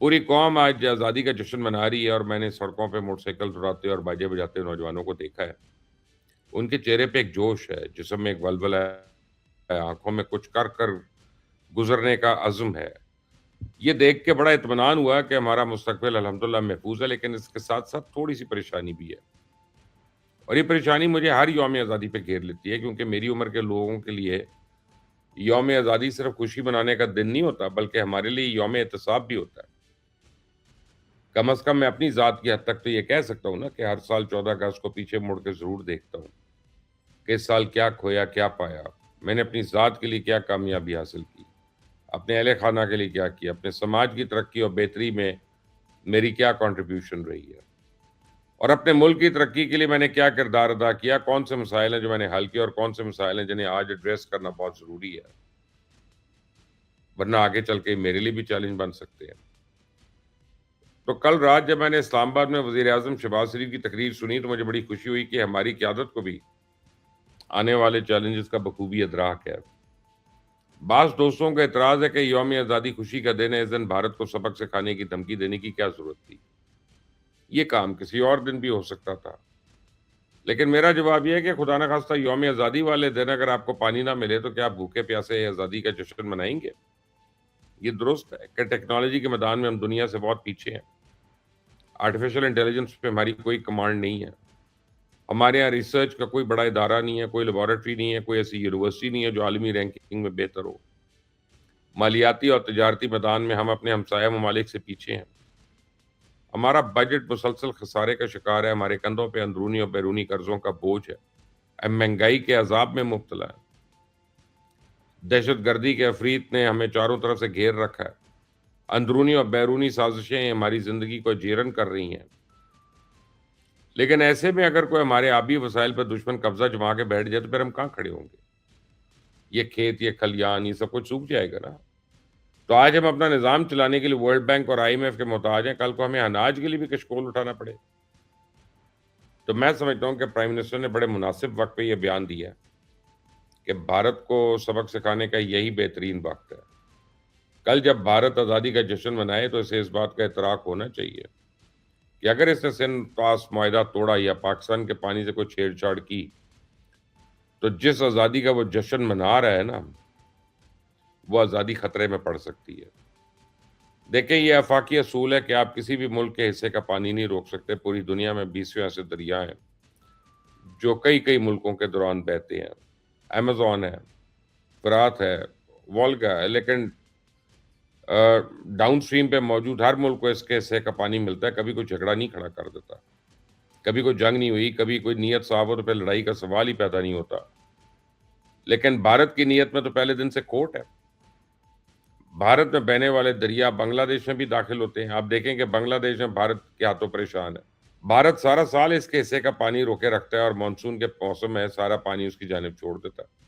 پوری قوم آج آزادی کا جشن منا رہی ہے اور میں نے سڑکوں پہ موٹر سائیکل دوڑاتے اور باجے بجاتے نوجوانوں کو دیکھا ہے۔ ان کے چہرے پہ ایک جوش ہے، جسم میں ایک ولولہ ہے، آنکھوں میں کچھ کر کر گزرنے کا عزم ہے۔ یہ دیکھ کے بڑا اطمینان ہوا کہ ہمارا مستقبل الحمدللہ محفوظ ہے، لیکن اس کے ساتھ ساتھ تھوڑی سی پریشانی بھی ہے۔ اور یہ پریشانی مجھے ہر یوم آزادی پہ گھیر لیتی ہے، کیونکہ میری عمر کے لوگوں کے لیے یوم آزادی صرف خوشی منانے کا دن نہیں ہوتا، بلکہ ہمارے لیے یوم احتساب بھی ہوتا ہے۔ کم از کم میں اپنی ذات کی حد تک تو یہ کہہ سکتا ہوں نا کہ ہر سال 14 اگست کو پیچھے مڑ کے ضرور دیکھتا ہوں کہ اس سال کیا کھویا، کیا پایا، میں نے اپنی ذات کے لیے کیا کامیابی حاصل کی، اپنے اہل خانہ کے لیے کیا کیا، اپنے سماج کی ترقی اور بہتری میں میری کیا کنٹریبیوشن رہی ہے، اور اپنے ملک کی ترقی کے لیے میں نے کیا کردار ادا کیا، کون سے مسائل ہیں جو میں نے حل کیے اور کون سے مسائل ہیں جنہیں آج ایڈریس کرنا بہت ضروری ہے، ورنہ آگے چل کے میرے لیے بھی چیلنج بن سکتے ہیں۔ تو کل رات جب میں نے اسلام آباد میں وزیر اعظم شہباز شریف کی تقریر سنی تو مجھے بڑی خوشی ہوئی کہ ہماری قیادت کو بھی آنے والے چیلنجز کا بخوبی ادراک ہے۔ بعض دوستوں کا اعتراض ہے کہ یوم آزادی خوشی کا دن ہے، اس دن بھارت کو سبق سکھانے کی دھمکی دینے کی کیا ضرورت تھی؟ یہ کام کسی اور دن بھی ہو سکتا تھا۔ لیکن میرا جواب یہ ہے کہ خدا نخواستہ یوم آزادی والے دن اگر آپ کو پانی نہ ملے تو کیا آپ بھوکے پیاسے آزادی کا جشن منائیں گے؟ یہ درست ہے کہ ٹیکنالوجی کے میدان میں ہم دنیا سے بہت پیچھے ہیں۔ آرٹیفیشل انٹیلیجنس پہ ہماری کوئی کمانڈ نہیں ہے۔ ہمارے یہاں ریسرچ کا کوئی بڑا ادارہ نہیں ہے، کوئی لیبارٹری نہیں ہے، کوئی ایسی یونیورسٹی نہیں ہے جو عالمی رینکنگ میں بہتر ہو۔ مالیاتی اور تجارتی میدان میں ہم اپنے ہمسایہ ممالک سے پیچھے ہیں۔ ہمارا بجٹ مسلسل خسارے کا شکار ہے، ہمارے کندھوں پہ اندرونی اور بیرونی قرضوں کا بوجھ ہے، ہم مہنگائی کے عذاب میں مبتلا ہیں۔ دہشت گردی کے عفریت نے ہمیں چاروں طرف سے گھیر رکھا ہے۔ اندرونی اور بیرونی سازشیں ہماری زندگی کو جیرن کر رہی ہیں۔ لیکن ایسے میں اگر کوئی ہمارے آبی وسائل پر دشمن قبضہ جما کے بیٹھ جائے تو پھر ہم کہاں کھڑے ہوں گے؟ یہ کھیت، یہ کھلیان، یہ سب کچھ سوکھ جائے گا نا۔ تو آج ہم اپنا نظام چلانے کے لیے ورلڈ بینک اور IMF کے محتاج ہیں، کل کو ہمیں اناج کے لیے بھی کشکول اٹھانا پڑے۔ تو میں سمجھتا ہوں کہ پرائم منسٹر نے بڑے مناسب وقت پہ یہ بیان دیا ہے کہ بھارت کو سبق سکھانے کا یہی بہترین وقت ہے۔ کل جب بھارت آزادی کا جشن منائے تو اسے اس بات کا اعتراف ہونا چاہیے کہ اگر اس نے سندھ طاس معاہدہ توڑا یا پاکستان کے پانی سے کوئی چھیڑ چھاڑ کی تو جس آزادی کا وہ جشن منا رہا ہے نا، وہ آزادی خطرے میں پڑ سکتی ہے۔ دیکھیں، یہ آفاقی اصول ہے کہ آپ کسی بھی ملک کے حصے کا پانی نہیں روک سکتے۔ پوری دنیا میں 20ویں ایسے دریا ہیں جو کئی ملکوں کے دوران بہتے ہیں۔ ایمیزون ہے، فرات ہے، وولگا ہے، لیکن ڈاؤن سٹریم پہ موجود ہر ملک کو اس کے حصے کا پانی ملتا ہے۔ کبھی کوئی جھگڑا نہیں کھڑا کر دیتا، کبھی کوئی جنگ نہیں ہوئی، کبھی کوئی نیت صاف ہو تو پھر لڑائی کا سوال ہی پیدا نہیں ہوتا۔ لیکن بھارت کی نیت میں تو پہلے دن سے کھوٹ ہے۔ بھارت میں بہنے والے دریا بنگلہ دیش میں بھی داخل ہوتے ہیں۔ آپ دیکھیں کہ بنگلہ دیش میں بھارت کے ہاتھوں پریشان ہے۔ بھارت سارا سال اس کے حصے کا پانی روکے رکھتا ہے اور مانسون کے موسم میں سارا پانی اس کی جانب چھوڑ دیتا ہے۔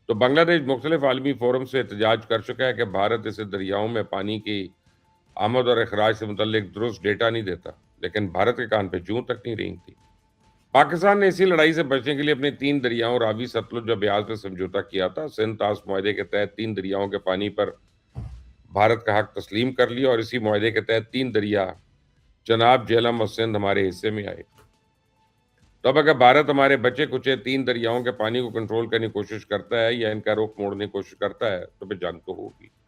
تو بنگلہ دیش مختلف عالمی فورم سے احتجاج کر چکا ہے کہ بھارت اسے دریاؤں میں پانی کی آمد اور اخراج سے متعلق درست ڈیٹا نہیں دیتا، لیکن بھارت کے کان پہ جوں تک نہیں رینگتی۔ پاکستان نے اسی لڑائی سے بچنے کے لیے اپنے 3 دریاؤں راوی، ستلج اور بیاس پہ سمجھوتا کیا تھا۔ سندھ طاس معاہدے کے تحت 3 دریاؤں کے پانی پر بھارت کا حق تسلیم کر لیا اور اسی معاہدے کے تحت 3 دریا چناب، جہلم اور سندھ ہمارے حصے میں آئے۔ تو اب اگر بھارت ہمارے بچے کچے 3 دریاؤں کے پانی کو کنٹرول کرنے کی کوشش کرتا ہے یا ان کا رخ موڑنے کی کوشش کرتا ہے تو پھر جنگ تو ہوگی۔